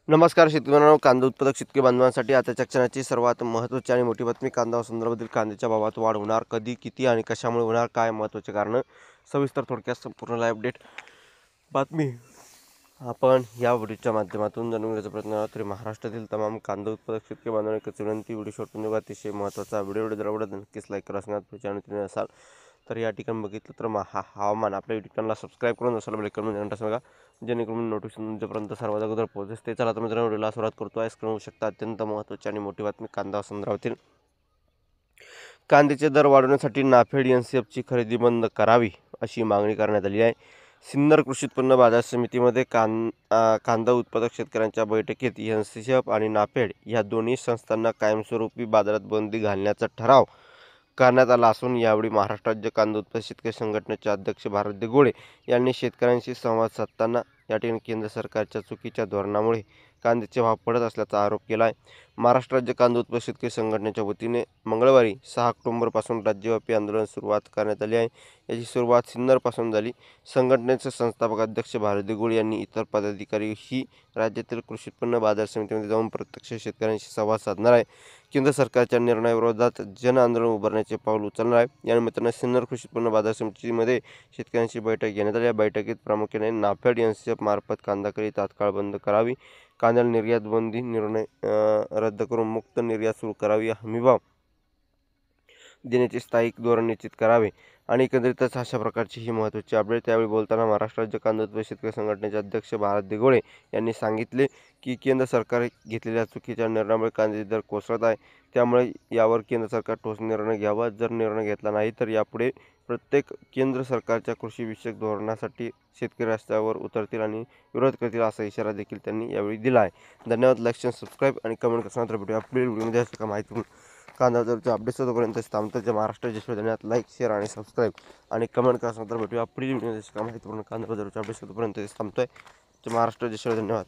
नमस्कार शेतकरी बांधवांनो, कांदा उत्पादक शेतकरी बांधवांसाठी आताच्या क्षणाची सर्वात महत्त्वाची आणि मोठी बातमी. कांदा संदर्भातील कांद्याच्या भावात वाढ होणार कधी, किती आणि कशामुळे होणार, काय महत्त्वाचे कारण, सविस्तर थोडक्यात संपूर्ण लाईव्ह अपडेट बातमी आपण या व्हिडिओच्या माध्यमातून जाणून घेण्याचा प्रयत्न करा. तरी महाराष्ट्रातील तमाम कांदा उत्पादक शेतकरी बांधवांना एकच विनंती, व्हिडिओ शेवटून बघा. अतिशय महत्त्वाचा व्हिडिओ जर आवडत नक्कीच लाईक करा. चॅनल असाल तर या ठिकाणी बघितलं तर हवामान आपल्या यूट्यूब चॅनलला सबस्क्राईब करून असाल बेल करून घंटा सांगा, जेणेकरून नोटिफिकेशन तुमच्यापर्यंत सर्वात अगोदर पोहोचेल. ते चला तर मित्रांनो, व्हिडिओला सुरुवात करतो आहे. स्क्रीनवर शकता अत्यंत महत्त्वाची आणि मोठी बातमी कांदा संदर्भातील. कांद्याचे दर वाढवण्यासाठी नाफेड एनसीएफची खरेदी बंद करावी अशी मागणी करण्यात आली आहे. सिन्नर कृषी उत्पन्न बाजार समितीमध्ये कांदा उत्पादक शेतकऱ्यांच्या बैठकीत एनसीएफ आणि नाफेड या दोन्ही संस्थांना कायमस्वरूपी बाजारात बंदी घालण्याचा ठराव करण्यात आला असून यावेळी महाराष्ट्र राज्य कांदा उत्पादक शेतकरी संघटनेचे अध्यक्ष भारत दिघोळे यांनी शेतकऱ्यांशी संवाद साधताना या ठिकाणी केंद्र सरकारच्या चुकीच्या धोरणामुळे कांद्याचे भाव पडत असल्याचा आरोप केला आहे. महाराष्ट्र राज्य कांदा उत्पादक शेतकरी संघटनेच्या वतीने मंगळवारी 6 ऑक्टोबरपासून राज्यव्यापी आंदोलन सुरुवात करण्यात आली आहे. याची सुरुवात सिन्नरपासून झाली. संघटनेचे संस्थापक अध्यक्ष भारत दिघोळे यांनी इतर पदाधिकारी ही राज्यातील कृषी उत्पन्न बाजार समितीमध्ये जाऊन प्रत्यक्ष शेतकऱ्यांशी संवाद साधणार आहे. केंद्र सरकारच्या निर्णयाविरोधात जन आंदोलन उभारण्याचे पाऊल उचलणार आहे. या निमित्तानं सिन्नर कृषी उत्पन्न बाजार समितीमध्ये शेतकऱ्यांची बैठक घेण्यात आली. या बैठकीत प्रामुख्याने नाफेड एनसीएफ मार्फत कांदा खरेदी तात्काळ बंद करावी, कांद्याला निर्यात बंदी निर्णय रद्द करून मुक्त निर्यात सुरू करावी, हमीभाव देण्याचे स्थायिक धोरण निश्चित करावे आणि एकंदरीतच अशा प्रकारची ही महत्त्वाची अपडेट. त्यावेळी बोलताना महाराष्ट्र राज्य कांदा उत्पादक शेतकरी संघटनेचे अध्यक्ष भारत दिघोळे यांनी सांगितले की केंद्र सरकार घेतलेल्या चुकीच्या निर्णयामुळे कांद्याचे दर कोसळत आहे. त्यामुळे यावर केंद्र सरकार ठोस निर्णय घ्यावा. जर निर्णय घेतला नाही तर यापुढे प्रत्येक केंद्र सरकारच्या कृषीविषयक धोरणासाठी शेतकरी रस्त्यावर उतरतील आणि विरोध करतील असा इशारा देखील त्यांनी यावेळी दिला आहे. धन्यवाद. लाईक, सबस्क्राईब आणि कमेंट करण्यानंतर भेटूया पुढील व्हिडिओमध्ये अशा का माहिती कांदा दरच्या अपडेट्स होतोपर्यंत थांबतो. महाराष्ट्र देशात लाईक, शेअर आणि सबस्क्राईब आणि कमेंट करण्यानंतर भेटूया पुढील व्हिडिओमध्ये अशा का माहितीपूर्ण कांदा दरच्या अपडेट्स होतोपर्यंत थांबतोय. महाराष्ट्र देशात धन्यवाद.